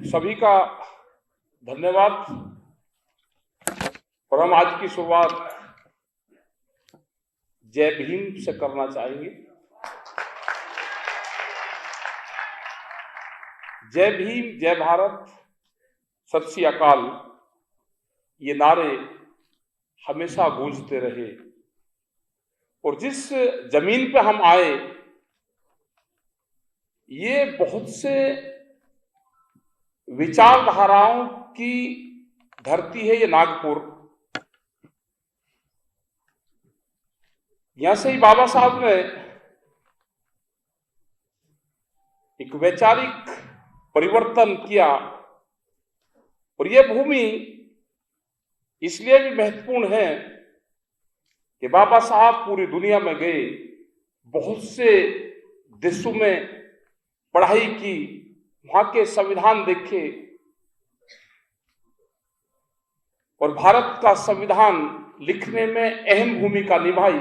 सभी का धन्यवाद। और हम आज की शुरुआत जय भीम से करना चाहेंगे। जय भीम, जय भारत, सत श्री अकाल, ये नारे हमेशा गूंजते रहे। और जिस जमीन पे हम आए, ये बहुत से विचारधाराओं की धरती है। ये नागपुर, यहां से ही बाबा साहब ने एक वैचारिक परिवर्तन किया। और ये भूमि इसलिए भी महत्वपूर्ण है कि बाबा साहब पूरी दुनिया में गए, बहुत से देशों में पढ़ाई की, वहां के संविधान देखे और भारत का संविधान लिखने में अहम भूमिका निभाई।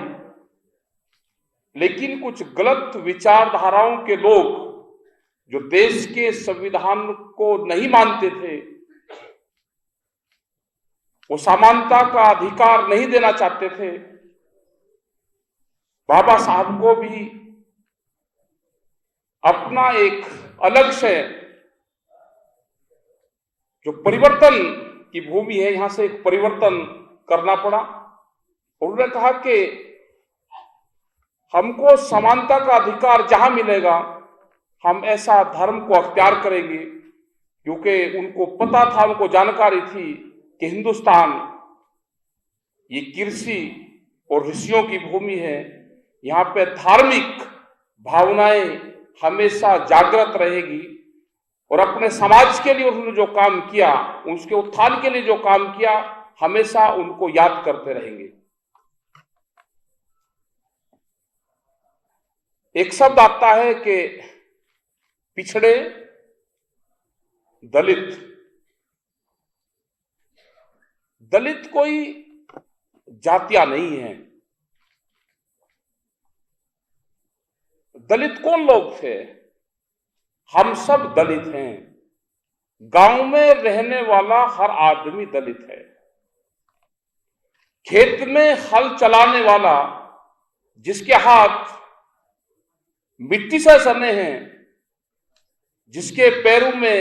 लेकिन कुछ गलत विचारधाराओं के लोग जो देश के संविधान को नहीं मानते थे, वो समानता का अधिकार नहीं देना चाहते थे, बाबा साहब को भी अपना एक अलग से जो परिवर्तन की भूमि है, यहां से एक परिवर्तन करना पड़ा। और उन्होंने कहा कि हमको समानता का अधिकार जहां मिलेगा, हम ऐसा धर्म को अख्तियार करेंगे। क्योंकि उनको पता था, उनको जानकारी थी कि हिंदुस्तान ये कृषि और ऋषियों की भूमि है। यहाँ पे धार्मिक भावनाएं हमेशा जागृत रहेगी। और अपने समाज के लिए उन्होंने जो काम किया, उसके उत्थान के लिए जो काम किया, हमेशा उनको याद करते रहेंगे। एक शब्द आता है कि पिछड़े, दलित। दलित कोई जातियां नहीं है। दलित कौन लोग थे? हम सब दलित हैं। गांव में रहने वाला हर आदमी दलित है। खेत में हल चलाने वाला, जिसके हाथ मिट्टी से सने हैं, जिसके पैरों में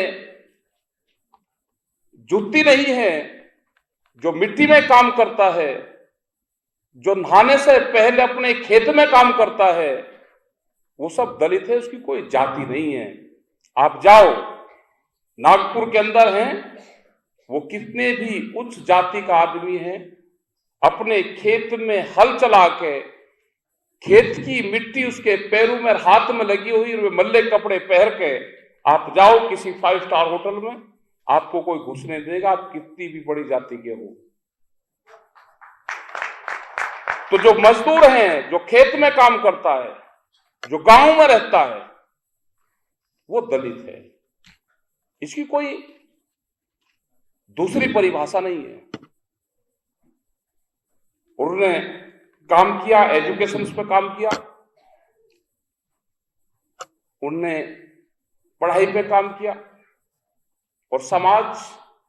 जूती नहीं है, जो मिट्टी में काम करता है, जो नहाने से पहले अपने खेत में काम करता है, वो सब दलित है। उसकी कोई जाति नहीं है। आप जाओ, नागपुर के अंदर हैं, वो कितने भी उच्च जाति का आदमी है, अपने खेत में हल चला के खेत की मिट्टी उसके पैरों में, हाथ में लगी हुई, और वे मल्ले कपड़े पहन के आप जाओ किसी 5 स्टार होटल में, आपको कोई घुसने देगा, आप कितनी भी बड़ी जाति के हो। तो जो मजदूर हैं, जो खेत में काम करता है, जो गांव में रहता है, वो दलित है। इसकी कोई दूसरी परिभाषा नहीं है। उन्होंने काम किया, एजुकेशन पे काम किया, उन्होंने पढ़ाई पे काम किया और समाज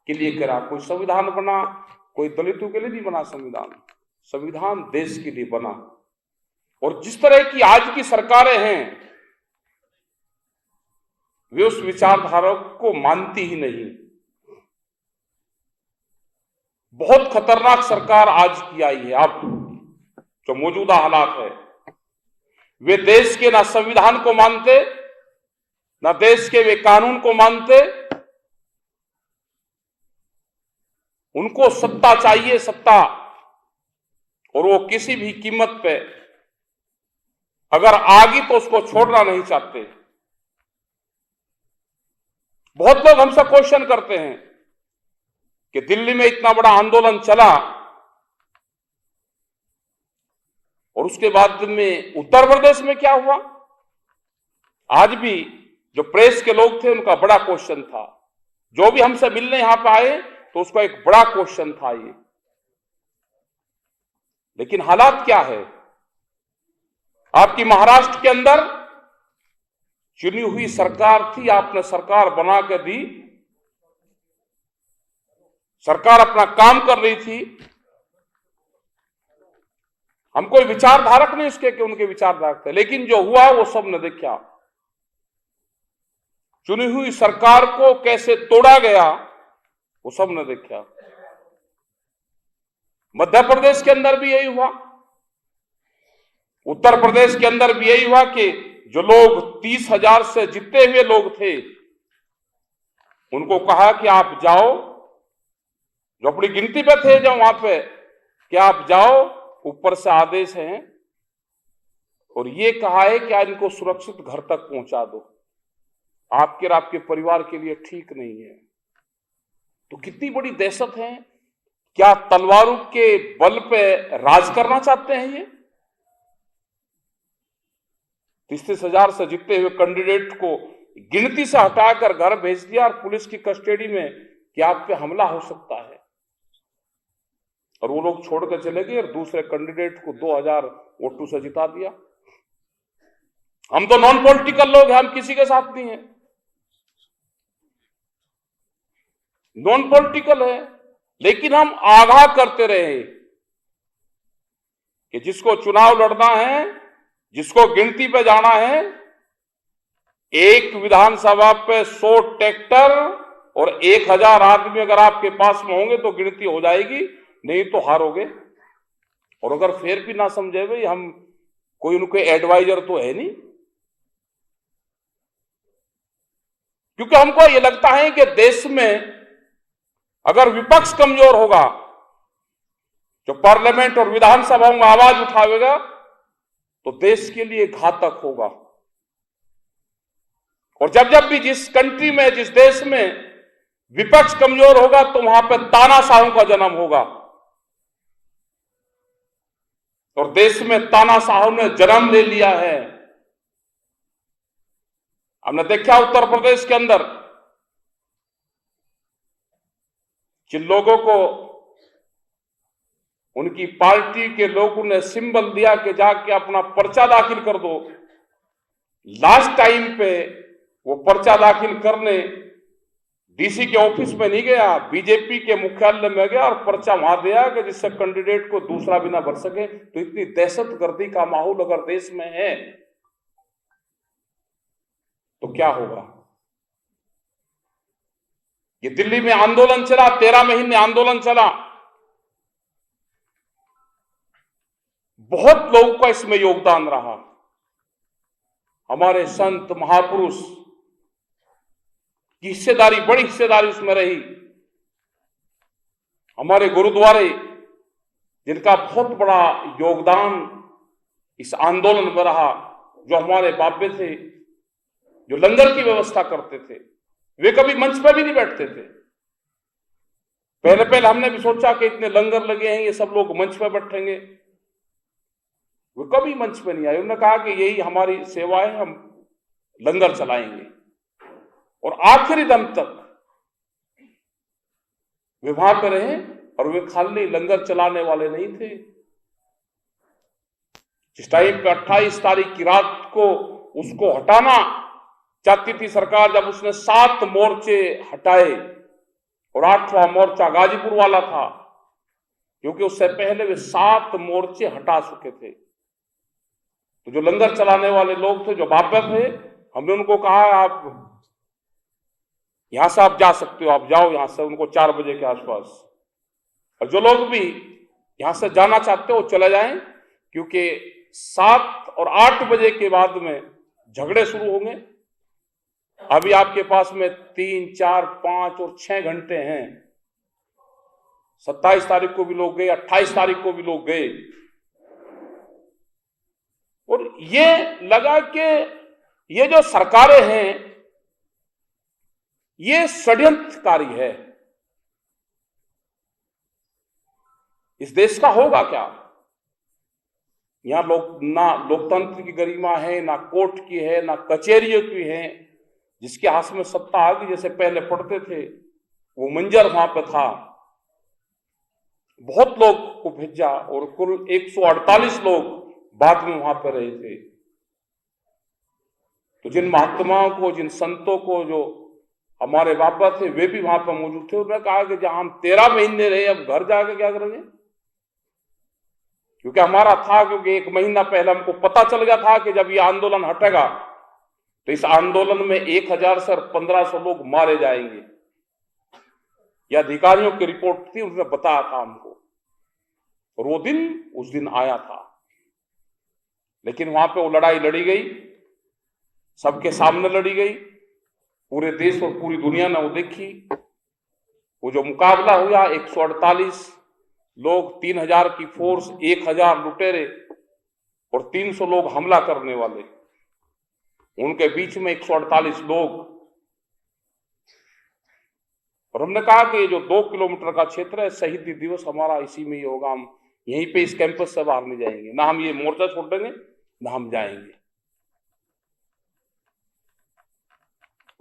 के लिए करा। कोई संविधान बना, कोई दलितों के लिए नहीं बना संविधान। संविधान देश के लिए बना। और जिस तरह की आज की सरकारें हैं, वे उस विचारधारा को मानती ही नहीं। बहुत खतरनाक सरकार आज की आई है। अब जो मौजूदा हालात है, वे देश के ना संविधान को मानते, ना देश के वे कानून को मानते। उनको सत्ता चाहिए, सत्ता, और वो किसी भी कीमत पे अगर आगे तो उसको छोड़ना नहीं चाहते। बहुत लोग हमसे क्वेश्चन करते हैं कि दिल्ली में इतना बड़ा आंदोलन चला और उसके बाद में उत्तर प्रदेश में क्या हुआ? आज भी जो प्रेस के लोग थे, उनका बड़ा क्वेश्चन था। जो भी हमसे मिलने यहां पे आए, तो उसका एक बड़ा क्वेश्चन था ये। लेकिन हालात क्या है? आपकी महाराष्ट्र के अंदर चुनी हुई सरकार थी, आपने सरकार बना के दी, सरकार अपना काम कर रही थी। हम कोई विचारधारक नहीं उसके कि उनके विचारधारक थे, लेकिन जो हुआ वो सब ने देखा। चुनी हुई सरकार को कैसे तोड़ा गया वो सब ने देखा। मध्य प्रदेश के अंदर भी यही हुआ, उत्तर प्रदेश के अंदर भी यही हुआ कि जो लोग 30,000 से जीते हुए लोग थे उनको कहा कि आप जाओ, जो अपनी गिनती पे थे जो वहां पे, कि आप जाओ, ऊपर से आदेश है और ये कहा है कि आज इनको सुरक्षित घर तक पहुंचा दो, आपके और आपके परिवार के लिए ठीक नहीं है। तो कितनी बड़ी दहशत है। क्या तलवारों के बल पे राज करना चाहते हैं ये? 30,000 से जीते हुए कैंडिडेट को गिनती से हटाकर घर भेज दिया और पुलिस की कस्टडी में कि आप पे हमला हो सकता है, और वो लोग छोड़कर चले गए और दूसरे कैंडिडेट को 2,000 वोटों से जिता दिया। हम तो नॉन पॉलिटिकल लोग हैं, हम किसी के साथ नहीं है, नॉन पॉलिटिकल है, लेकिन हम आगाह करते रहे कि जिसको चुनाव लड़ना है, जिसको गिनती पे जाना है, एक विधानसभा पे 100 ट्रैक्टर और 1,000 आदमी अगर आपके पास में होंगे तो गिनती हो जाएगी, नहीं तो हारोगे। और अगर फिर भी ना समझे भाई, हम कोई उनके एडवाइजर तो है नहीं, क्योंकि हमको ये लगता है कि देश में अगर विपक्ष कमजोर होगा, जो पार्लियामेंट और विधानसभाओं में आवाज उठावेगा, तो देश के लिए घातक होगा। और जब जब भी जिस कंट्री में, जिस देश में विपक्ष कमजोर होगा तो वहां पर तानाशाहों का जन्म होगा, और देश में तानाशाहों ने जन्म ले लिया है। हमने देखा उत्तर प्रदेश के अंदर जिन लोगों को उनकी पार्टी के लोगों ने सिंबल दिया कि जाके अपना पर्चा दाखिल कर दो, लास्ट टाइम पे वो पर्चा दाखिल करने डीसी के ऑफिस में नहीं गया, बीजेपी के मुख्यालय में गया और पर्चा वहां दिया कि जिससे कैंडिडेट को दूसरा भी ना भर सके। तो इतनी दहशतगर्दी का माहौल अगर देश में है तो क्या होगा। ये दिल्ली में आंदोलन चला, 13 महीने आंदोलन चला, बहुत लोगों का इसमें योगदान रहा। हमारे संत महापुरुष की हिस्सेदारी, बड़ी हिस्सेदारी उसमें रही। हमारे गुरुद्वारे, जिनका बहुत बड़ा योगदान इस आंदोलन में रहा, जो हमारे बाबे थे, जो लंगर की व्यवस्था करते थे, वे कभी मंच पर भी नहीं बैठते थे। पहले पहले हमने भी सोचा कि इतने लंगर लगे हैं, ये सब लोग मंच पर बैठेंगे, वे कभी मंच पर नहीं आए। उन्होंने कहा कि यही हमारी सेवा है, हम लंगर चलाएंगे, और आखिरी दम तक वे वहां पर रहे। और वे खाली लंगर चलाने वाले नहीं थे। जिस टाइम पे 28 तारीख की रात को उसको हटाना चाहती थी सरकार, जब उसने 7 मोर्चे हटाए और 8वां मोर्चा गाजीपुर वाला था, क्योंकि उससे पहले वे 7 मोर्चे हटा चुके थे। तो जो लंगर चलाने वाले लोग थे, जो बाबा थे, हमने उनको कहा आप यहां से आप जा सकते हो, आप जाओ यहां से, उनको 4 बजे के आसपास। और जो लोग भी यहां से जाना चाहते हो चले जाएं, क्योंकि 7 और 8 बजे के बाद में झगड़े शुरू होंगे। अभी आपके पास में 3, 4, 5 और 6 घंटे हैं। 27 तारीख को भी लोग गए, 28 तारीख को भी लोग गए, और ये लगा कि ये जो सरकारें हैं ये षड्यंत्रकारी है। इस देश का होगा क्या? यहां ना लोकतंत्र की गरिमा है, ना कोर्ट की है, ना कचहरियों की है। जिसके हाथ में सत्ता आ गई, जैसे पहले पढ़ते थे, वो मंजर वहां पे था। बहुत लोग को भेजा और कुल 148 लोग बाद में वहां पर रहे थे। तो जिन महात्माओं को, जिन संतों को जो हमारे बाबा थे वे भी वहां पर मौजूद थे। उन्होंने कहा कि जहां हम 13 महीने रहे, अब घर जाके क्या करेंगे, क्योंकि हमारा था, क्योंकि 1 महीना पहले हमको पता चल गया था कि जब ये आंदोलन हटेगा तो इस आंदोलन में 1000 से 1500 लोग मारे जाएंगे। ये अधिकारियों की रिपोर्ट थी, उन्होंने बताया था हमको, और वो दिन उस दिन आया था। लेकिन वहां पे वो लड़ाई लड़ी गई, सबके सामने लड़ी गई, पूरे देश और पूरी दुनिया ने वो देखी। वो जो मुकाबला हुआ, 148 लोग, 3000 की फोर्स, 1000 लुटेरे और 300 लोग हमला करने वाले, उनके बीच में 148 लोग। और हमने कहा कि ये जो 2 किलोमीटर का क्षेत्र है, शहीदी दिवस हमारा इसी में ही होगा। हम यहीं पे इस कैंपस से बाहर नहीं जाएंगे, ना हम ये मोर्चा छोड़ देंगे, ना हम जाएंगे।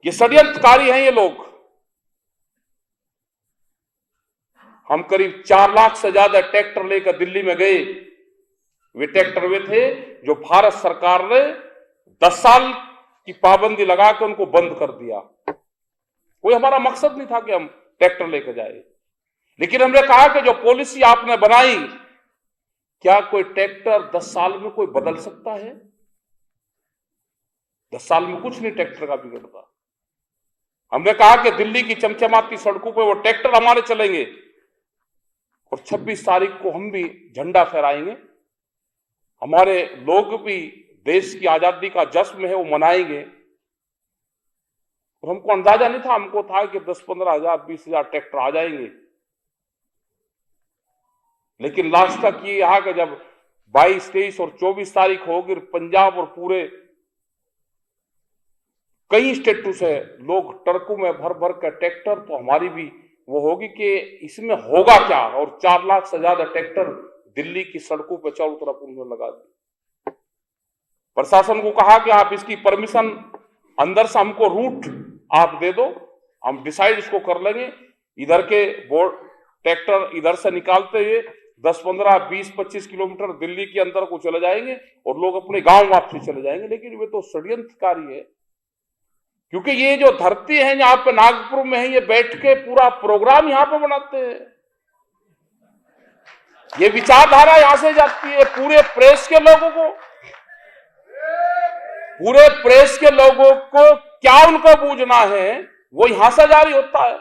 ये षड्यंत्रकारी हैं ये लोग। हम करीब 4 लाख से ज्यादा ट्रैक्टर लेकर दिल्ली में गए। वे ट्रैक्टर वे थे जो भारत सरकार ने 10 साल की पाबंदी लगा के उनको बंद कर दिया। कोई हमारा मकसद नहीं था कि हम ट्रैक्टर लेकर जाए, लेकिन हमने कहा कि जो पॉलिसी आपने बनाई, क्या कोई ट्रैक्टर 10 साल में कोई बदल सकता है? 10 साल में कुछ नहीं ट्रैक्टर का बिगड़ता। हमने कहा कि दिल्ली की चमचमाती सड़कों पे वो ट्रैक्टर हमारे चलेंगे, और 26 तारीख को हम भी झंडा फहराएंगे। हमारे लोग भी देश की आजादी का जश्न है वो मनाएंगे। और हमको अंदाजा नहीं था, हमको था कि 10-15 हजार 20,000 ट्रैक्टर आ जाएंगे। लेकिन लास्ट तक ये आ कि जब 22, 23 और 24 तारीख होगी, पंजाब और पूरे कई स्टेटों से लोग ट्रकों में भर भर कर ट्रैक्टर, तो हमारी भी वो होगी कि इसमें होगा क्या। और 4 लाख से ज्यादा ट्रैक्टर दिल्ली की सड़कों पर चारों तरफ उन्होंने लगा दी। प्रशासन को कहा कि आप इसकी परमिशन अंदर से हमको रूट आप दे दो, हम डिसाइड इसको कर लेंगे। इधर के बोर्ड ट्रैक्टर इधर से निकालते हुए 10, 15, 20, 25 किलोमीटर दिल्ली के अंदर को चले जाएंगे और लोग अपने गांव वापसी चले जाएंगे। लेकिन वे तो षड्यंत्रकारी है, क्योंकि ये जो धरती है यहाँ पे नागपुर में है, ये बैठ के पूरा प्रोग्राम यहाँ पे बनाते हैं। ये विचारधारा यहां से जाती है पूरे प्रेस के लोगों को। पूरे प्रेस के लोगों को क्या उनको बूझना है, वो यहां से जारी होता है,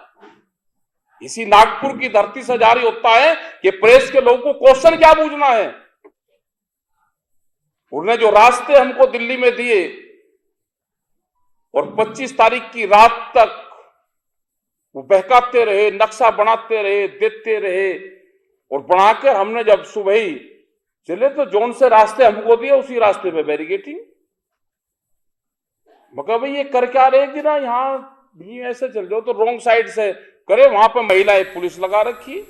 इसी नागपुर की धरती से जारी होता है कि प्रेस के लोगों को क्वेश्चन क्या बूझना है। उन्होंने जो रास्ते हमको दिल्ली में दिए और 25 तारीख की रात तक वो बहकाते रहे, नक्शा बनाते रहे, देते रहे, और बनाकर हमने जब सुबह ही चले तो जोन से रास्ते हमको दिए, उसी रास्ते पे बैरिकेटिंग। मगर भाई ये कर क्या रहे कि ना यहां भी ऐसे चल जाओ तो रॉन्ग साइड से करे। वहां पर महिलाएं पुलिस लगा रखी।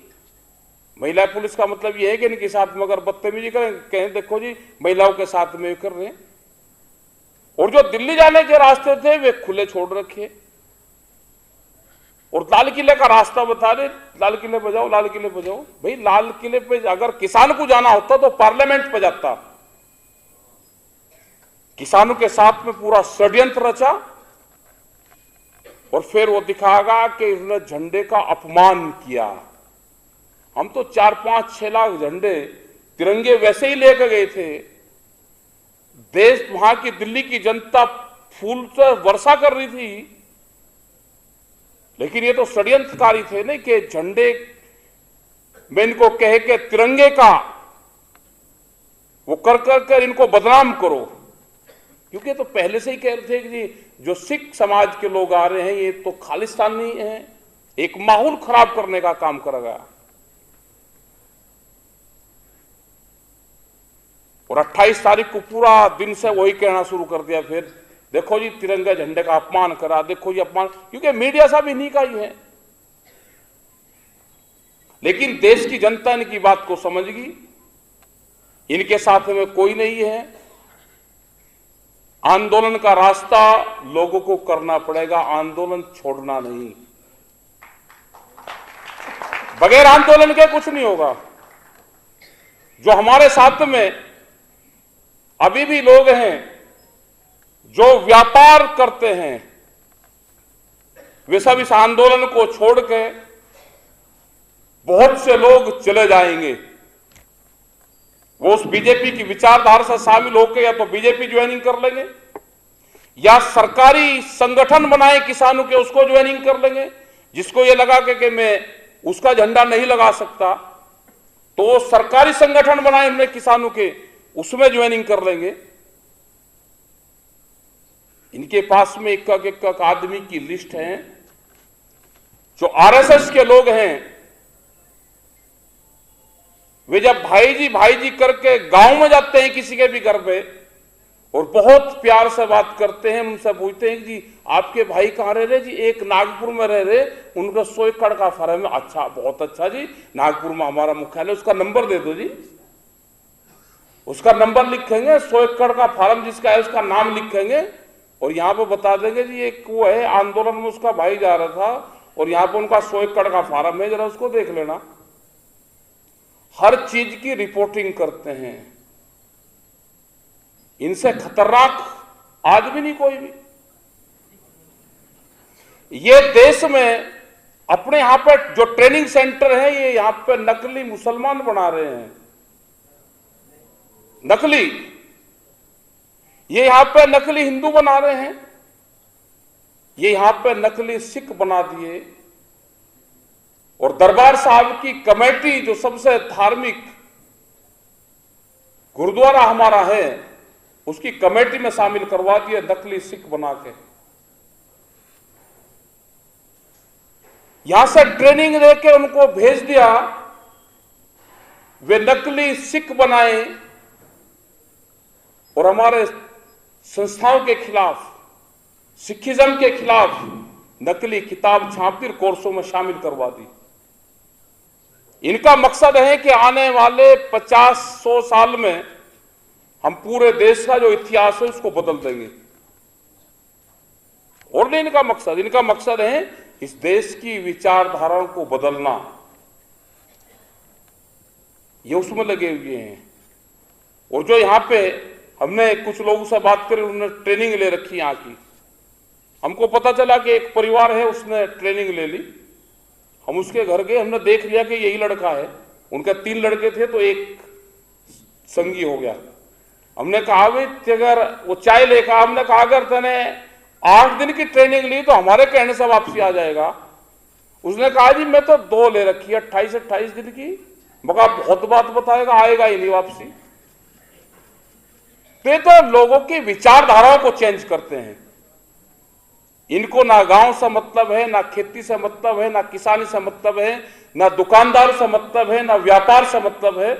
महिला पुलिस का मतलब ये है कि इनके साथ में अगर बदतमीजी करें, कहें देखो जी महिलाओं के साथ में कर रहे हैं। और जो दिल्ली जाने के रास्ते थे वे खुले छोड़ रखे, और लाल किले का रास्ता बता रहे, लाल किले पे जाओ, लाल किले पे जाओ। भाई लाल किले पे अगर किसान को जाना होता तो पार्लियामेंट पे जाता। किसानों के साथ में पूरा षड्यंत्र रचा, और फिर वो दिखाएगा कि इसने झंडे का अपमान किया। हम तो 4, 5, 6 लाख झंडे तिरंगे वैसे ही लेकर गए थे। देश, वहां की दिल्ली की जनता फूल से वर्षा कर रही थी। लेकिन ये तो षड्यंत्रकारी थे नहीं कि झंडे में इनको कहे के तिरंगे का वो कर इनको बदनाम करो। क्योंकि तो पहले से ही कह रहे थे कि जी जो सिख समाज के लोग आ रहे हैं ये तो खालिस्तानी है, एक माहौल खराब करने का काम करेगा। और 28 तारीख को पूरा दिन से वही कहना शुरू कर दिया। फिर देखो जी तिरंगा झंडे का अपमान करा, देखो जी अपमान, क्योंकि मीडिया सब इन्हीं का ही है। लेकिन देश की जनता इनकी बात को समझ गई, इनके साथ में कोई नहीं है। आंदोलन का रास्ता लोगों को करना पड़ेगा, आंदोलन छोड़ना नहीं। बगैर आंदोलन के कुछ नहीं होगा। जो हमारे साथ में अभी भी लोग हैं जो व्यापार करते हैं, वे सब इस आंदोलन को छोड़ के बहुत से लोग चले जाएंगे। वो उस बीजेपी की विचारधारा से शामिल होकर या तो बीजेपी ज्वाइनिंग कर लेंगे या सरकारी संगठन बनाए किसानों के, उसको ज्वाइनिंग कर लेंगे। जिसको ये लगा कि मैं उसका झंडा नहीं लगा सकता तो सरकारी संगठन बनाए हमने किसानों के, उसमें ज्वाइनिंग कर लेंगे। इनके पास में एक आदमी की लिस्ट है। जो आरएसएस के लोग हैं वे जब भाई जी करके गांव में जाते हैं किसी के भी घर पे और बहुत प्यार से बात करते हैं, उनसे पूछते हैं कि जी आपके भाई कहाँ रह रहे? जी एक नागपुर में रह रहे, उनका 100 एकड़ का फार्म है। अच्छा, बहुत अच्छा जी, नागपुर में हमारा मुख्यालय, उसका नंबर दे दो जी। उसका नंबर लिखेंगे, 100 एकड़ का फार्म जिसका है उसका नाम लिखेंगे और यहाँ पे बता देंगे जी एक वो है आंदोलन में उसका भाई जा रहा था और यहाँ पे उनका 100 एकड़ का फार्म है, जरा उसको देख लेना। हर चीज की रिपोर्टिंग करते हैं। इनसे खतरनाक आज भी नहीं कोई भी। ये देश में अपने यहां पर जो ट्रेनिंग सेंटर है ये यहां पर नकली मुसलमान बना रहे हैं, नकली। ये यहां पर नकली हिंदू बना रहे हैं, ये यहां पर नकली सिख बना दिए। और दरबार साहब की कमेटी जो सबसे धार्मिक गुरुद्वारा हमारा है उसकी कमेटी में शामिल करवा दिए नकली सिख बना के। यहां से ट्रेनिंग देके उनको भेज दिया, वे नकली सिख बनाए और हमारे संस्थाओं के खिलाफ, सिखिज्म के खिलाफ नकली किताब छापकर कोर्सों में शामिल करवा दी। इनका मकसद है कि आने वाले 50-100 साल में हम पूरे देश का जो इतिहास है उसको बदल देंगे। और नहीं इनका मकसद है इस देश की विचारधाराओं को बदलना। ये उसमें लगे हुए हैं। और जो यहां पे हमने कुछ लोगों से बात करी, उन्होंने ट्रेनिंग ले रखी यहां की। हमको पता चला कि एक परिवार है उसने ट्रेनिंग ले ली। हम उसके घर गए, हमने देख लिया कि यही लड़का है। उनके 3 लड़के थे तो एक संगी हो गया। हमने कहा भाई अगर वो चाय लेकर, हमने कहा अगर तूने 8 दिन की ट्रेनिंग ली तो हमारे कहने से वापसी आ जाएगा। उसने कहा जी मैं तो 2 ले रखी है, 28 दिन की। मगर बहुत बात बताएगा, आएगा ही नहीं वापसी। तो लोगों की विचारधाराओं को चेंज करते हैं। इनको ना गांव से मतलब है, ना खेती से मतलब है, ना किसानी से मतलब है, ना दुकानदार से मतलब है, ना व्यापार से मतलब है।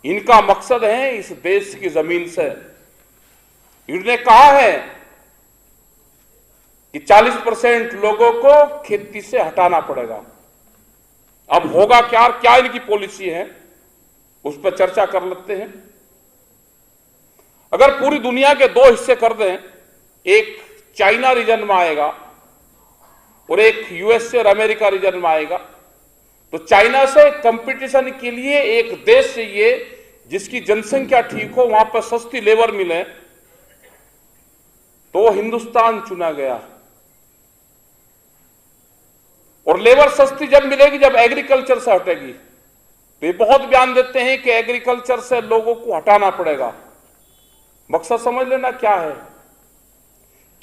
इनका मकसद है इस देश की जमीन से। इन्होंने कहा है कि 40% लोगों को खेती से हटाना पड़ेगा। अब होगा क्या इनकी पॉलिसी है उस पर चर्चा कर लेते हैं। अगर पूरी दुनिया के 2 हिस्से कर दें, एक चाइना रीजन में आएगा और एक यूएसए और अमेरिका रीजन में आएगा, तो चाइना से कंपटीशन के लिए एक देश चाहिए जिसकी जनसंख्या ठीक हो, वहां पर सस्ती लेबर मिले, तो हिंदुस्तान चुना गया। और लेबर सस्ती जब मिलेगी जब एग्रीकल्चर से हटेगी। तो ये बहुत बयान देते हैं कि एग्रीकल्चर से लोगों को हटाना पड़ेगा। मकसद समझ लेना क्या है।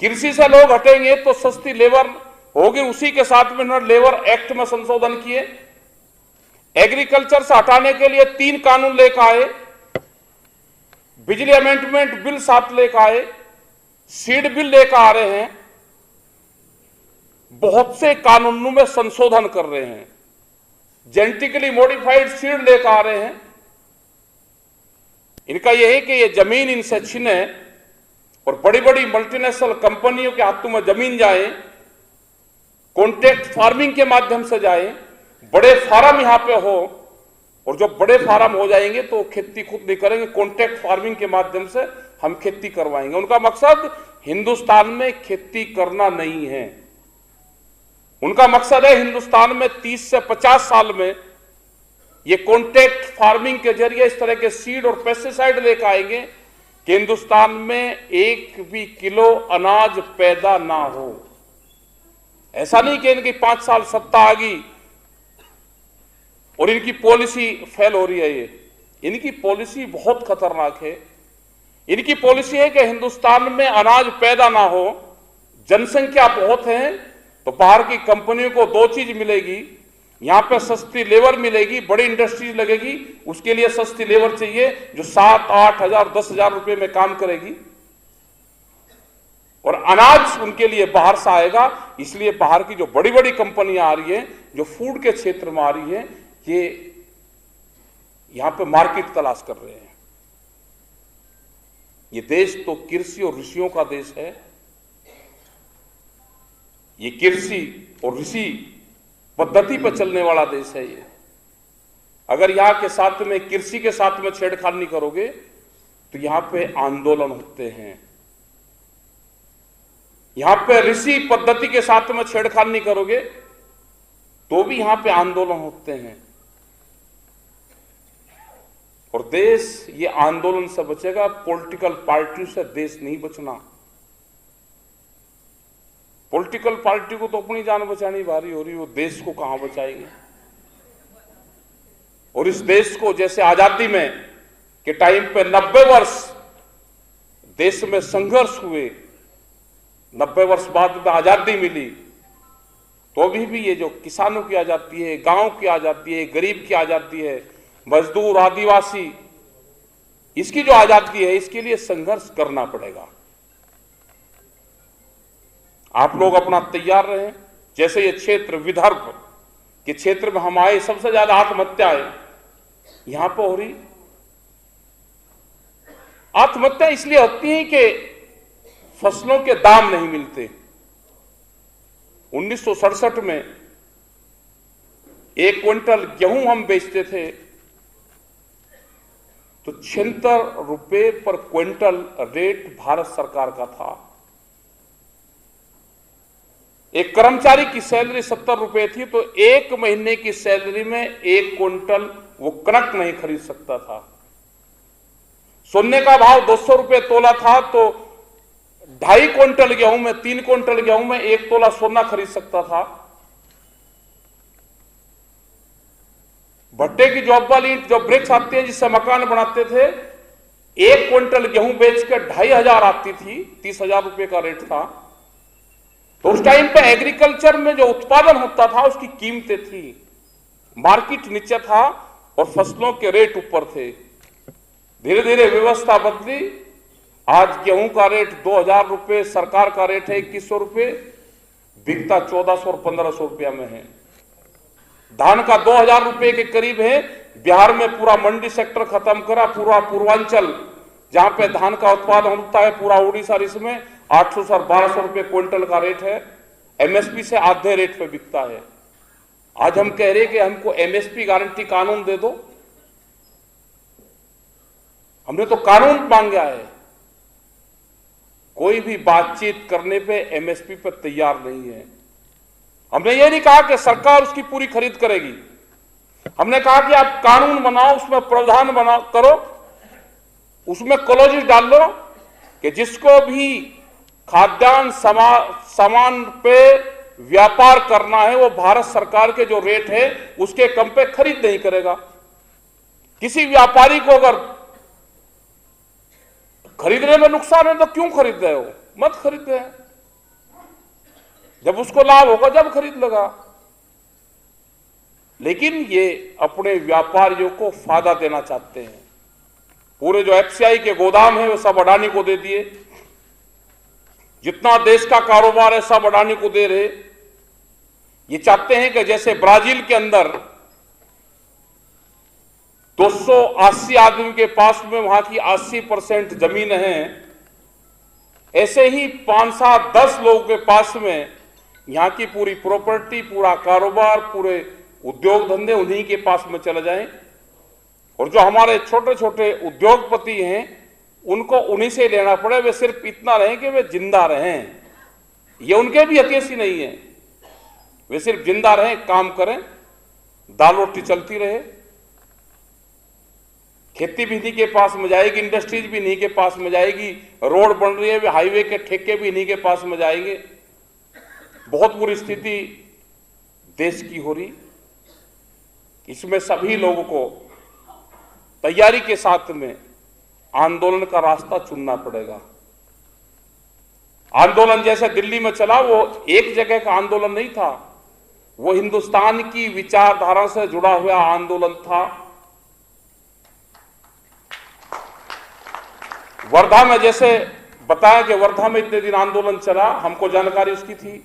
कृषि से लोग हटेंगे तो सस्ती लेबर होगी, उसी के साथ में उन्होंने लेबर एक्ट में संशोधन किए। एग्रीकल्चर से हटाने के लिए 3 कानून लेकर आए। बिजली अमेंडमेंट बिल 7 लेकर आए, सीड बिल लेकर आ रहे हैं, बहुत से कानूनों में संशोधन कर रहे हैं, जेनेटिकली मॉडिफाइड सीड लेकर आ रहे हैं। इनका यह है कि ये जमीन इनसे छीने और बड़ी बड़ी मल्टीनेशनल कंपनियों के हाथों में जमीन जाए, कॉन्ट्रैक्ट फार्मिंग के माध्यम से जाए, बड़े फार्म यहां पे हो, और जब बड़े फार्म हो जाएंगे तो खेती खुद नहीं करेंगे, कॉन्ट्रैक्ट फार्मिंग के माध्यम से हम खेती करवाएंगे। उनका मकसद हिंदुस्तान में खेती करना नहीं है। उनका मकसद है हिंदुस्तान में 30 से 50 साल में ये कॉन्ट्रैक्ट फार्मिंग के जरिए इस तरह के सीड और पेस्टिसाइड लेकर आएंगे कि हिंदुस्तान में 1 भी किलो अनाज पैदा ना हो। ऐसा नहीं कि इनकी 5 साल सत्ता आ गई और इनकी पॉलिसी फेल हो रही है। ये इनकी पॉलिसी बहुत खतरनाक है। इनकी पॉलिसी है कि हिंदुस्तान में अनाज पैदा ना हो, जनसंख्या बहुत है तो बाहर की कंपनियों को 2 चीज मिलेगी, यहां पे सस्ती लेबर मिलेगी, बड़ी इंडस्ट्रीज लगेगी, उसके लिए सस्ती लेबर चाहिए जो 7-8 हजार 10 हजार रुपए में काम करेगी, और अनाज उनके लिए बाहर से आएगा। इसलिए बाहर की जो बड़ी बड़ी कंपनियां आ रही हैं, जो फूड के क्षेत्र में आ रही हैं, ये यहां पे मार्केट तलाश कर रहे हैं। ये देश तो कृषि और ऋषियों का देश है। ये कृषि और ऋषि पद्धति पर चलने वाला देश है। ये अगर यहां के साथ में कृषि के साथ में छेड़खानी करोगे तो यहां पे आंदोलन होते हैं। यहां पे ऋषि पद्धति के साथ में छेड़खानी करोगे तो भी यहां पे आंदोलन होते हैं। और देश ये आंदोलन से बचेगा, पॉलिटिकल पार्टियों से देश नहीं बचना। पॉलिटिकल पार्टी को तो अपनी जान बचानी भारी हो रही, वो देश को कहां बचाएंगे। और इस देश को जैसे आजादी में के टाइम पे 90 वर्ष देश में संघर्ष हुए, 90 वर्ष बाद में आजादी मिली, तो अभी भी ये जो किसानों की आजादी है, गांव की आजादी है, गरीब की आजादी है, मजदूर आदिवासी, इसकी जो आजादी है, इसके लिए संघर्ष करना पड़ेगा। आप लोग अपना तैयार रहें। जैसे ये क्षेत्र विदर्भ के क्षेत्र में हम आए, सबसे ज्यादा आत्महत्याएं यहां पर हो रही। आत्महत्या इसलिए होती है कि फसलों के दाम नहीं मिलते। 1967 में 1 क्विंटल गेहूं हम बेचते थे तो 76 रुपए पर क्विंटल रेट भारत सरकार का था। एक कर्मचारी की सैलरी 70 रुपए थी तो 1 महीने की सैलरी में 1 क्विंटल वो कनक नहीं खरीद सकता था। सोने का भाव 200 रुपए तोला था तो 2.5 क्विंटल गेहूं में, 3 क्विंटल गेहूं में 1 तोला सोना खरीद सकता था। भट्टे की जॉब वाली जो ब्रिक्स आती है जिससे मकान बनाते थे, 1 क्विंटल गेहूं बेचकर 2,500 आती थी, 30,000 रुपए का रेट था। तो उस टाइम पे एग्रीकल्चर में जो उत्पादन होता था उसकी कीमतें थी, मार्केट नीचे था और फसलों के रेट ऊपर थे। धीरे धीरे व्यवस्था बदली, आज गेहूं का रेट 2,000 रुपए, सरकार का रेट है 2,100 रुपए, बिकता 1,400 और 1,500 रुपया में है। धान का 2,000 रुपए के करीब है। बिहार में पूरा मंडी सेक्टर खत्म करा, पूरा पूर्वांचल जहां पे धान का उत्पादन होता है, पूरा उड़ीसा, इसमें 800 से 1,200 रुपए क्विंटल का रेट है। एमएसपी से आधे रेट पे बिकता है। आज हम कह रहे कि हमको एमएसपी गारंटी कानून दे दो। हमने तो कानून मांगा है। कोई भी बातचीत करने पे एमएसपी पे तैयार नहीं है। हमने ये नहीं कहा कि सरकार उसकी पूरी खरीद करेगी। हमने कहा कि आप कानून बनाओ, उसमें प्रावधान बना करो, उसमें क्लॉजेस डाल लो कि जिसको भी खाद्यान्न सामान पे व्यापार करना है वो भारत सरकार के जो रेट है उसके कम पे खरीद नहीं करेगा। किसी व्यापारी को अगर खरीदने में नुकसान है तो क्यों खरीद रहे हो, मत खरीद रहे। जब उसको लाभ होगा जब खरीद लेगा। लेकिन ये अपने व्यापारियों को फायदा देना चाहते हैं। पूरे जो एफसीआई के गोदाम है वो सब अडानी को दे दिए। जितना देश का कारोबार है सब अडानी को दे रहे। ये चाहते हैं कि जैसे ब्राजील के अंदर 280 आदमी के पास में वहां की 80% जमीन है, ऐसे ही 5-10 लोगों के पास में यहां की पूरी प्रॉपर्टी, पूरा कारोबार, पूरे उद्योग धंधे उन्हीं के पास में चले जाएं। और जो हमारे छोटे छोटे उद्योगपति हैं उनको उन्हीं से लेना पड़े। वे सिर्फ इतना रहें कि वे जिंदा रहें, ये उनके भी हथियासी नहीं है। वे सिर्फ जिंदा रहें, काम करें, दाल रोटी चलती रहे। खेती भी इन्हीं के पास में जाएगी, इंडस्ट्रीज भी इन्हीं के पास में जाएगी, रोड बन रही है, वे हाईवे के ठेके भी इन्हीं के पास में जाएंगे। बहुत बुरी स्थिति देश की हो रही। इसमें सभी लोगों को तैयारी के साथ में आंदोलन का रास्ता चुनना पड़ेगा। आंदोलन जैसे दिल्ली में चला, वो एक जगह का आंदोलन नहीं था, वो हिंदुस्तान की विचारधारा से जुड़ा हुआ आंदोलन था। वर्धा में जैसे बताया कि वर्धा में इतने दिन आंदोलन चला, हमको जानकारी उसकी थी।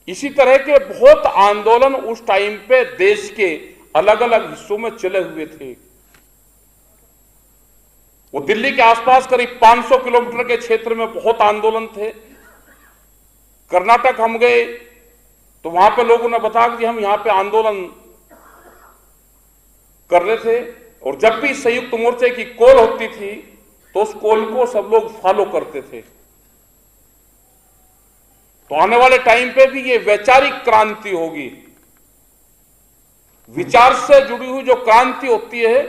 इसी तरह के बहुत आंदोलन उस टाइम पे देश के अलग अलग हिस्सों में चले हुए थे। वो दिल्ली के आसपास करीब 500 किलोमीटर के क्षेत्र में बहुत आंदोलन थे। कर्नाटक हम गए तो वहां पे लोगों ने बताया कि हम यहां पे आंदोलन कर रहे थे, और जब भी संयुक्त मोर्चे की कॉल होती थी तो उस कॉल को सब लोग फॉलो करते थे। तो आने वाले टाइम पे भी ये वैचारिक क्रांति होगी। विचार से जुड़ी हुई जो क्रांति होती है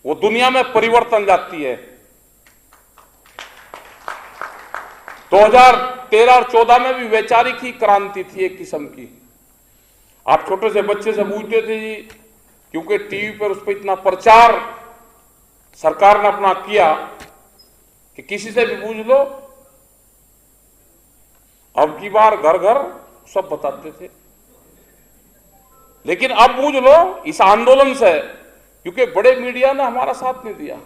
वो दुनिया में परिवर्तन लाती है। 2013 और 14 में भी वैचारिक ही क्रांति थी एक किस्म की। आप छोटे से बच्चे से पूछते थे जी, क्योंकि टीवी पर उस पर इतना प्रचार सरकार ने अपना किया कि किसी से भी पूछ लो, अब की बार घर घर सब बताते थे। लेकिन अब पूछ लो इस आंदोलन से, क्योंकि बड़े मीडिया ने हमारा साथ नहीं दिया,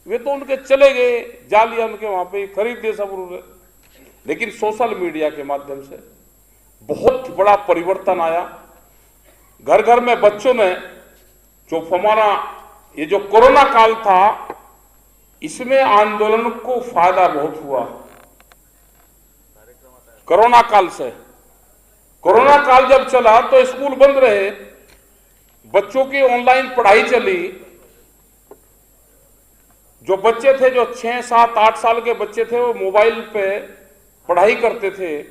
वे तो उनके चले गए, जा लिया उनके, वहां पे खरीद दिए सब उन्होंने। लेकिन सोशल मीडिया के माध्यम से बहुत बड़ा परिवर्तन आया। घर घर में बच्चों ने, जो हमारा ये जो कोरोना काल था, इसमें आंदोलन को फायदा बहुत हुआ। कोरोना काल से, कोरोना काल जब चला तो स्कूल बंद रहे, बच्चों की ऑनलाइन पढ़ाई चली। जो बच्चे थे, जो 6, 7, 8 साल के बच्चे थे, वो मोबाइल पे पढ़ाई करते थे।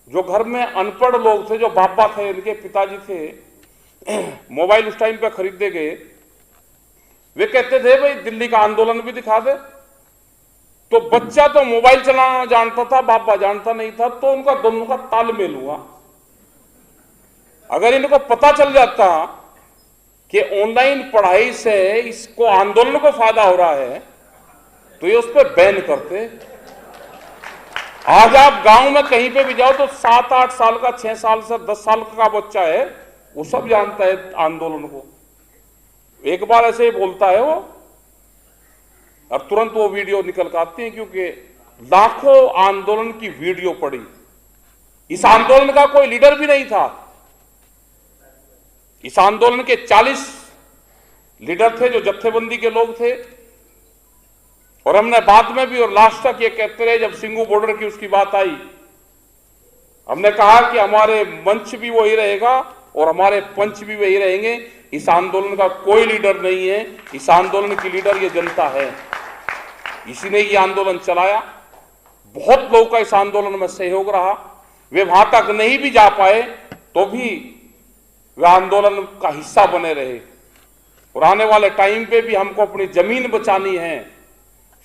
जो घर में अनपढ़ लोग थे, जो बापा थे, इनके पिताजी थे, मोबाइल उस टाइम पे खरीदे गए। वे कहते थे भाई दिल्ली का आंदोलन भी दिखा दे। तो बच्चा तो मोबाइल चलाना जानता था, बापा जानता नहीं था, तो उनका दोनों का तालमेल हुआ। अगर इनको पता चल जाता कि ऑनलाइन पढ़ाई से इसको आंदोलन को फायदा हो रहा है, तो ये उस पर बैन करते। आज आप गांव में कहीं पे भी जाओ तो 7, 8 साल का, 6 साल से 10 साल का बच्चा है, वो सब जानता है आंदोलन को। एक बार ऐसे ही बोलता है वो, और तुरंत वो वीडियो निकल कर आती है, क्योंकि लाखों आंदोलन की वीडियो पड़ी। इस आंदोलन का कोई लीडर भी नहीं था। इस आंदोलन के 40 लीडर थे, जो जत्थेबंदी के लोग थे। और हमने बाद में भी और लास्ट तक ये कहते रहे, जब सिंगू बॉर्डर की उसकी बात आई, हमने कहा कि हमारे मंच भी वही रहेगा और हमारे पंच भी वही रहेंगे। इस आंदोलन का कोई लीडर नहीं है, इस आंदोलन की लीडर ये जनता है। इसी ने ये आंदोलन चलाया। बहुत लोगों का इस आंदोलन में सहयोग रहा। वे वहां तक नहीं भी जा पाए तो भी वे आंदोलन का हिस्सा बने रहे। और आने वाले टाइम पे भी हमको अपनी जमीन बचानी है,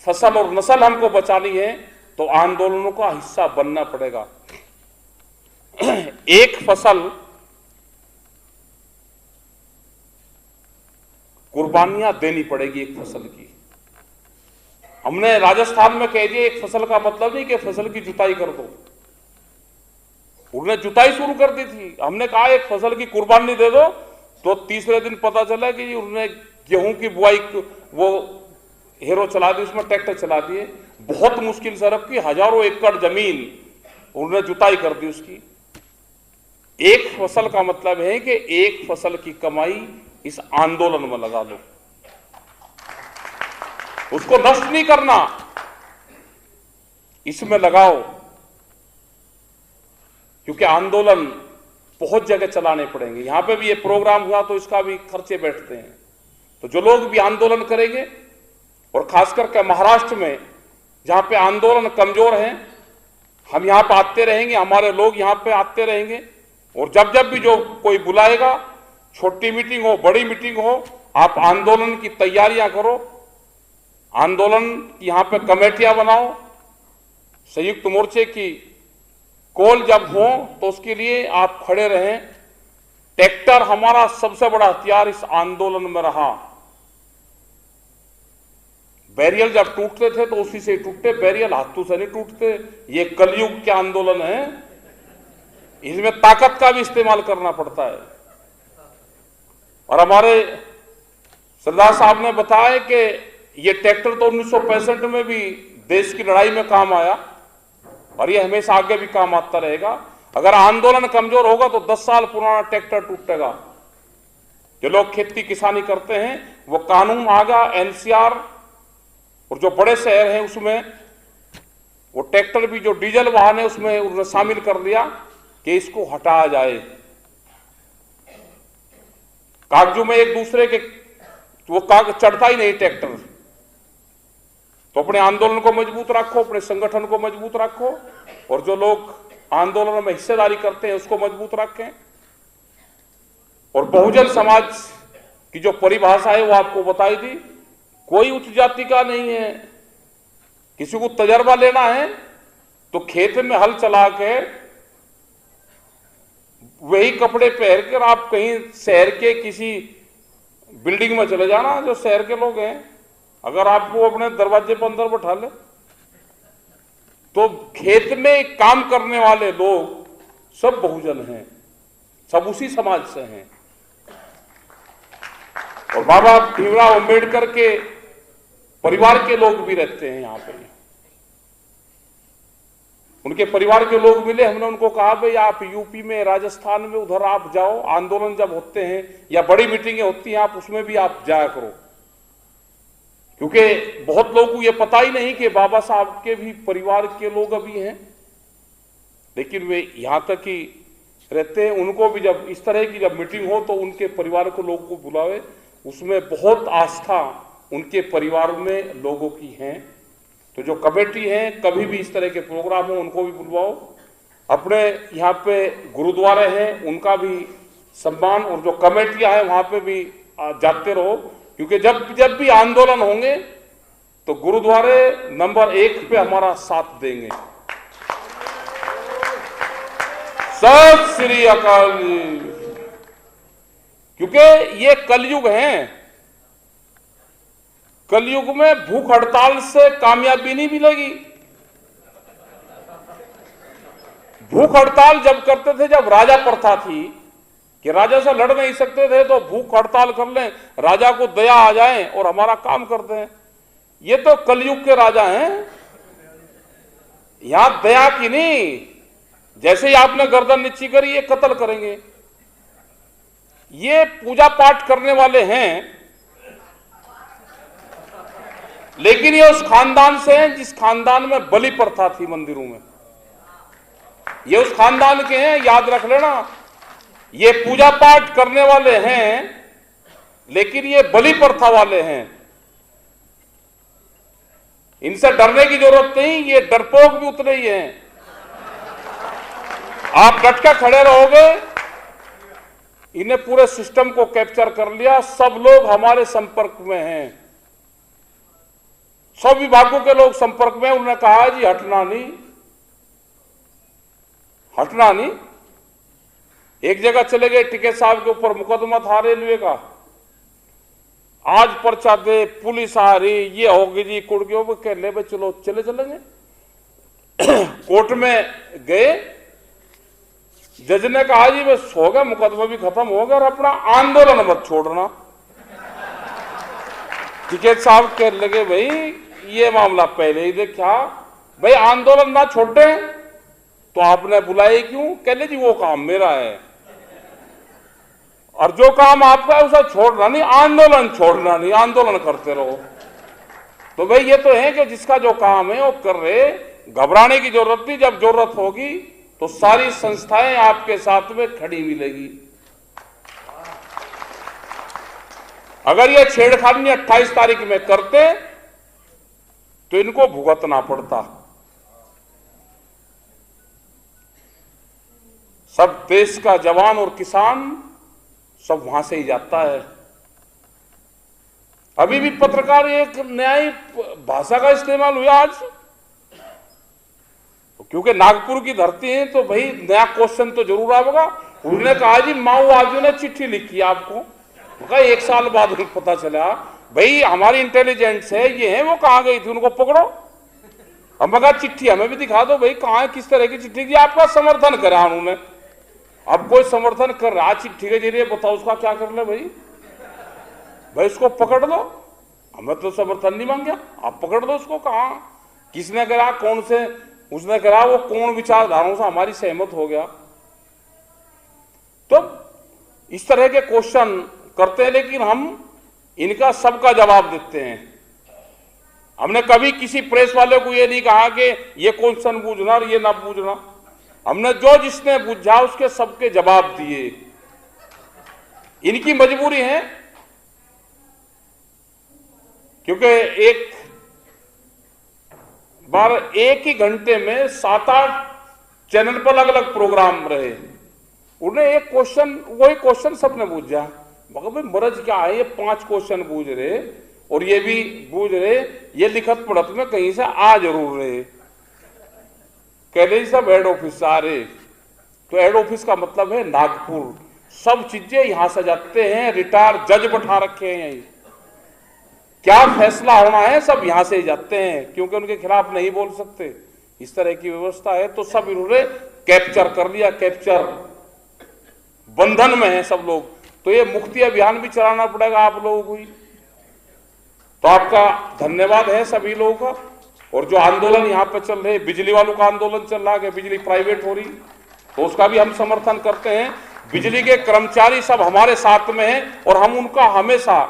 फसल और नस्ल हमको बचानी है, तो आंदोलनों का हिस्सा बनना पड़ेगा। एक फसल कुर्बानियां देनी पड़ेगी एक फसल की। हमने राजस्थान में कह दिया एक फसल का मतलब नहीं कि फसल की जुताई कर दो। उन्होंने जुताई शुरू कर दी थी। हमने कहा एक फसल की कुर्बानी दे दो, तो तीसरे दिन पता चला कि उन्होंने गेहूं की बुआई वो हेरो चला दी, उसमें ट्रैक्टर चला दिए। बहुत मुश्किल से रखी, हजारों एकड़ जमीन उन्होंने जुताई कर दी उसकी। एक फसल का मतलब है कि एक फसल की कमाई इस आंदोलन में लगा लो, उसको नष्ट नहीं करना, इसमें लगाओ। क्योंकि आंदोलन बहुत जगह चलाने पड़ेंगे। यहां पे भी ये प्रोग्राम हुआ तो इसका भी खर्चे बैठते हैं। तो जो लोग भी आंदोलन करेंगे, और खासकर के महाराष्ट्र में जहां पे आंदोलन कमजोर है, हम यहां पे आते रहेंगे, हमारे लोग यहां पे आते रहेंगे। और जब जब भी जो कोई बुलाएगा, छोटी मीटिंग हो, बड़ी मीटिंग हो, आप आंदोलन की तैयारियां करो। आंदोलन यहां पे कमेटियां बनाओ, संयुक्त मोर्चे की कॉल जब हो तो उसके लिए आप खड़े रहें। ट्रैक्टर हमारा सबसे बड़ा हथियार इस आंदोलन में रहा। बैरियल जब टूटते थे तो उसी से टूटते, बैरियल हाथों से नहीं टूटते। ये कलयुग के आंदोलन है, इसमें ताकत का भी इस्तेमाल करना पड़ता है। और हमारे सरदार साहब ने बताया कि ये ट्रैक्टर तो 1965 में भी देश की लड़ाई में काम आया और ये हमेशा आगे भी काम आता रहेगा। अगर आंदोलन कमजोर होगा तो 10 साल पुराना ट्रैक्टर टूटेगा। जो लोग खेती किसानी करते हैं वो कानून आ गया, एनसीआर, और जो बड़े शहर हैं उसमें वो ट्रैक्टर भी जो डीजल वाहन है उसमें उन्होंने शामिल कर दिया कि इसको हटाया जाए। कागजों में एक दूसरे के वो कागज चढ़ता ही नहीं ट्रैक्टर। तो अपने आंदोलन को मजबूत रखो, अपने संगठन को मजबूत रखो, और जो लोग आंदोलन में हिस्सेदारी करते हैं उसको मजबूत रखें। और बहुजन समाज की जो परिभाषा है वो आपको बताई दी। कोई उच्च जाति का नहीं है। किसी को तजर्बा लेना है तो खेत में हल चला के वही कपड़े पहन कर आप कहीं शहर के किसी बिल्डिंग में चले जाना, जो शहर के लोग हैं, अगर आपको अपने दरवाजे पर अंदर बैठा ले तो खेत में काम करने वाले लोग सब बहुजन हैं, सब उसी समाज से हैं। और बाबा भीमराव अंबेडकर के परिवार के लोग भी रहते हैं यहां पे। उनके परिवार के लोग मिले, हमने उनको कहा भाई आप यूपी में, राजस्थान में, उधर आप जाओ, आंदोलन जब होते हैं या बड़ी मीटिंगें होती हैं आप उसमें भी आप जाया करो। क्योंकि बहुत लोगों को यह पता ही नहीं कि बाबा साहब के भी परिवार के लोग अभी हैं, लेकिन वे यहां तक ही रहते हैं। उनको भी जब इस तरह की जब मीटिंग हो तो उनके परिवार के लोगों को बुलावे। उसमें बहुत आस्था उनके परिवार में लोगों की है। तो जो कमेटी है, कभी भी इस तरह के प्रोग्राम हो उनको भी बुलवाओ। अपने यहाँ पे गुरुद्वारे हैं उनका भी सम्मान, और जो कमेटियां हैं वहां पे भी जाते रहो। क्योंकि जब भी आंदोलन होंगे तो गुरुद्वारे नंबर 1 पे हमारा साथ देंगे। सत श्री अकाल। क्योंकि ये कलयुग है, कलयुग में भूख हड़ताल से कामयाबी नहीं मिलेगी। भूख हड़ताल जब करते थे, जब राजा प्रथा थी कि राजा से लड़ नहीं सकते थे तो भूख हड़ताल कर लें, राजा को दया आ जाए और हमारा काम कर दें। ये तो कलयुग के राजा हैं, यहां दया की नहीं। जैसे ही आपने गर्दन नीची करी ये कत्ल करेंगे। ये पूजा पाठ करने वाले हैं, लेकिन ये उस खानदान से हैं जिस खानदान में बलि प्रथा थी मंदिरों में। ये उस खानदान के हैं, याद रख लेना। ये पूजा पाठ करने वाले हैं लेकिन ये बलि प्रथा वाले हैं। इनसे डरने की जरूरत नहीं, ये डरपोक भी उतने ही हैं। आप डट के खड़े रहोगे। इन्हें पूरे सिस्टम को कैप्चर कर लिया। सब लोग हमारे संपर्क में हैं, सब विभागों के लोग संपर्क में। उन्होंने कहा जी हटना नहीं, हटना नहीं। एक जगह चले गए, टिकैत साहब के ऊपर मुकदमा था रेलवे का, आज पर्चा दे, पुलिस आ रही, ये होगी जी कुड़कियों पर कह ले भाई चलो चले चलेंगे। कोर्ट में गए, जज ने कहा जी बस हो गया, मुकदमा भी खत्म हो गया और अपना आंदोलन मत छोड़ना। टिकैत साहब कह लगे भाई ये मामला पहले ही देखा, भाई आंदोलन ना छोड़े तो आपने बुलाए क्यों? कह ले जी वो काम मेरा है और जो काम आपका है उसे छोड़ना नहीं, आंदोलन छोड़ना नहीं, आंदोलन करते रहो। तो भाई ये तो है कि जिसका जो काम है वो कर रहे, घबराने की जरूरत नहीं। जब जरूरत होगी तो सारी संस्थाएं आपके साथ में खड़ी मिलेगी। अगर ये छेड़खानी 28 तारीख में करते तो इनको भुगतना पड़ता। सब देश का जवान और किसान सब वहां से ही जाता है। अभी भी पत्रकार एक न्यायिक भाषा का इस्तेमाल हुआ आज, तो क्योंकि नागपुर की धरती है तो भाई नया क्वेश्चन तो जरूर आएगा। उन्होंने कहा जी माओवादियों ने चिट्ठी लिखी आपको, कहा 1 साल बाद पता चला भाई हमारी इंटेलिजेंस है ये है, वो कहाँ गई थी, उनको पकड़ो। अब मैं कहा चिट्ठी हमें भी दिखा दो भाई, कहाँ है, किस तरह की चिट्ठी की, आपका समर्थन करा उन्होंने। अब कोई समर्थन कर रहा चिट्ठी के जरिए, बताओ उसका क्या कर ले भाई, भाई उसको पकड़ लो, हमें तो समर्थन नहीं मांगा, आप पकड़ लो उसको। कहाँ किसने करा, कौन से उसने करा, वो कौन विचारधाराओं से हमारी सहमत हो गया। तो इस तरह के क्वेश्चन करते हैं, लेकिन हम इनका सबका जवाब देते हैं। हमने कभी किसी प्रेस वाले को ये नहीं कहा कि ये क्वेश्चन पूछना और ये ना पूछना, हमने जो जिसने पूछा उसके सबके जवाब दिए। इनकी मजबूरी है, क्योंकि एक बार एक ही घंटे में 7-8 चैनल पर अलग अलग प्रोग्राम रहे। उन्हें एक क्वेश्चन, वही क्वेश्चन सबने पूछा, मगर भाई मरज क्या है, ये 5 क्वेश्चन पूछ रहे और ये भी पूछ रहे, ये लिखत पढ़त में कहीं से आ जरूर रहे। कह रहे सब हेड ऑफिस आ रहे, तो हेड ऑफिस का मतलब है नागपुर। सब चीजें यहां से जाते हैं, रिटायर जज बैठा रखे हैं यहीं, क्या फैसला होना है सब यहां से ही जाते हैं, क्योंकि उनके खिलाफ नहीं बोल सकते, इस तरह की व्यवस्था है। तो सब इन्होंने कैप्चर कर लिया, कैप्चर बंधन में है सब लोग। तो ये मुक्ति अभियान भी चलाना पड़ेगा आप लोगों को ही। तो आपका धन्यवाद है सभी लोगों का। और जो आंदोलन यहाँ पे चल रहे, बिजली वालों का आंदोलन चल रहा है, बिजली प्राइवेट हो रही, तो उसका भी हम समर्थन करते हैं। बिजली के कर्मचारी सब हमारे साथ में हैं और हम उनका हमेशा,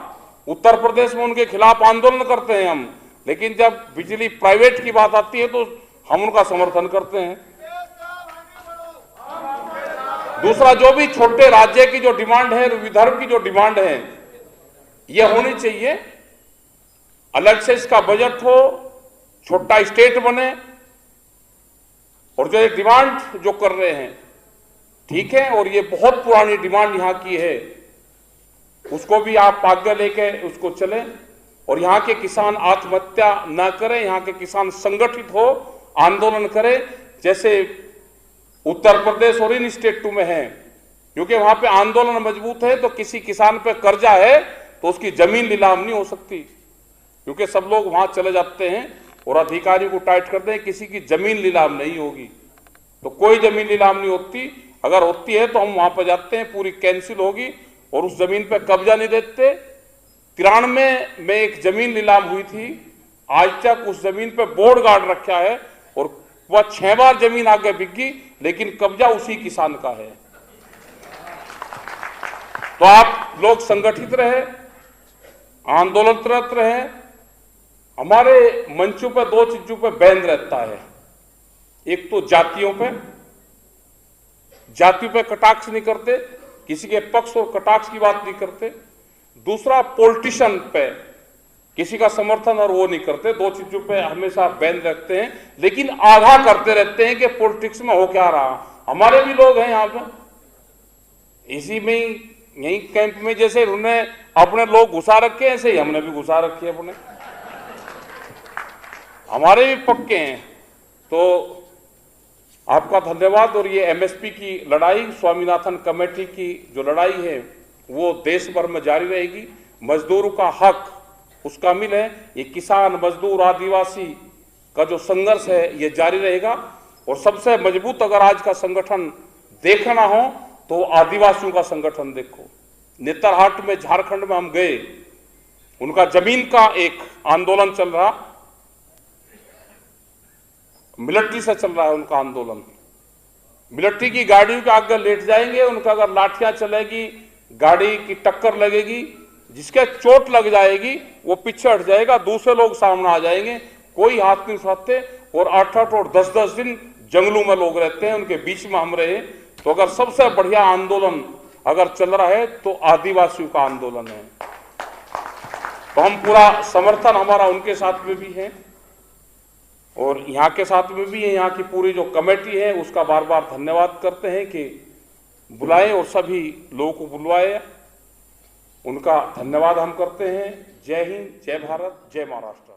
उत्तर प्रदेश में उनके खिलाफ आंदोलन करते हैं हम, लेकिन जब बिजली प्राइवेट की बात आती है तो हम उनका समर्थन करते हैं। दूसरा, जो भी छोटे राज्य की जो डिमांड है, विदर्भ की जो डिमांड है, यह होनी चाहिए, अलग से इसका बजट हो, छोटा स्टेट बने। और जो एक डिमांड जो कर रहे हैं ठीक है, और ये बहुत पुरानी डिमांड यहां की है, उसको भी आप आगे लेके उसको चलें। और यहाँ के किसान आत्महत्या ना करें, यहाँ के किसान संगठित हो, आंदोलन करें, जैसे उत्तर प्रदेश और इन स्टेटों में है। क्योंकि वहां पे आंदोलन मजबूत है तो किसी किसान पे कर्जा है तो उसकी जमीन नीलाम नहीं हो सकती, क्योंकि सब लोग वहां चले जाते हैं और अधिकारी को टाइट करते हैं, किसी की जमीन नीलाम नहीं होगी। तो कोई जमीन नीलाम नहीं होती, अगर होती है तो हम वहां पर जाते हैं, पूरी कैंसिल होगी और उस जमीन पे कब्जा नहीं देते। 93 में एक जमीन नीलाम हुई थी, आज तक उस जमीन पे बोर्ड गार्ड रखा है और वह 6 बार जमीन आगे बिक गई, लेकिन कब्जा उसी किसान का है। तो आप लोग संगठित रहे, आंदोलनरत रहे। हमारे मंचों पर 2 चीजों पर बैन रहता है, एक तो जातियों पे कटाक्ष नहीं करते, किसी के पक्ष और कटाक्ष की बात नहीं करते। दूसरा, पॉलिटिशियन पे किसी का समर्थन और वो नहीं करते। 2 चीजों पे हमेशा बैन रखते हैं, लेकिन आगाह करते रहते हैं कि पॉलिटिक्स में हो क्या रहा। हमारे भी लोग हैं यहाँ पे, इसी में यही कैंप में, जैसे उन्होंने अपने लोग घुसा रखे हैं, ऐसे ही हमने भी घुसा रखे अपने, हमारे भी पक्के हैं। तो आपका धन्यवाद। और ये एमएसपी की लड़ाई, स्वामीनाथन कमेटी की जो लड़ाई है, वो देश भर में जारी रहेगी। मजदूरों का हक उसका मिल है, ये किसान, मजदूर, आदिवासी का जो संघर्ष है ये जारी रहेगा। और सबसे मजबूत अगर आज का संगठन देखना हो तो आदिवासियों का संगठन देखो। नेतरहाट में, झारखंड में हम गए, उनका जमीन का एक आंदोलन चल रहा, मिलिट्री से चल रहा है उनका आंदोलन। मिलिट्री की गाड़ियों के आगे लेट जाएंगे, उनका अगर लाठियां चलेगी, गाड़ी की टक्कर लगेगी, जिसके चोट लग जाएगी वो पीछे हट जाएगा, दूसरे लोग सामने आ जाएंगे, कोई हाथ नहीं उठाते। और 8-8 और 10-10 दिन जंगलों में लोग रहते हैं, उनके बीच में हम रहे। तो अगर सबसे बढ़िया आंदोलन अगर चल रहा है तो आदिवासियों का आंदोलन है। तो हम पूरा समर्थन हमारा उनके साथ में भी है और यहाँ के साथ में भी है। यहाँ की पूरी जो कमेटी है उसका बार बार धन्यवाद करते हैं कि बुलाए और सभी लोगों को बुलवाए, उनका धन्यवाद हम करते हैं। जय हिंद, जय भारत, जय महाराष्ट्र।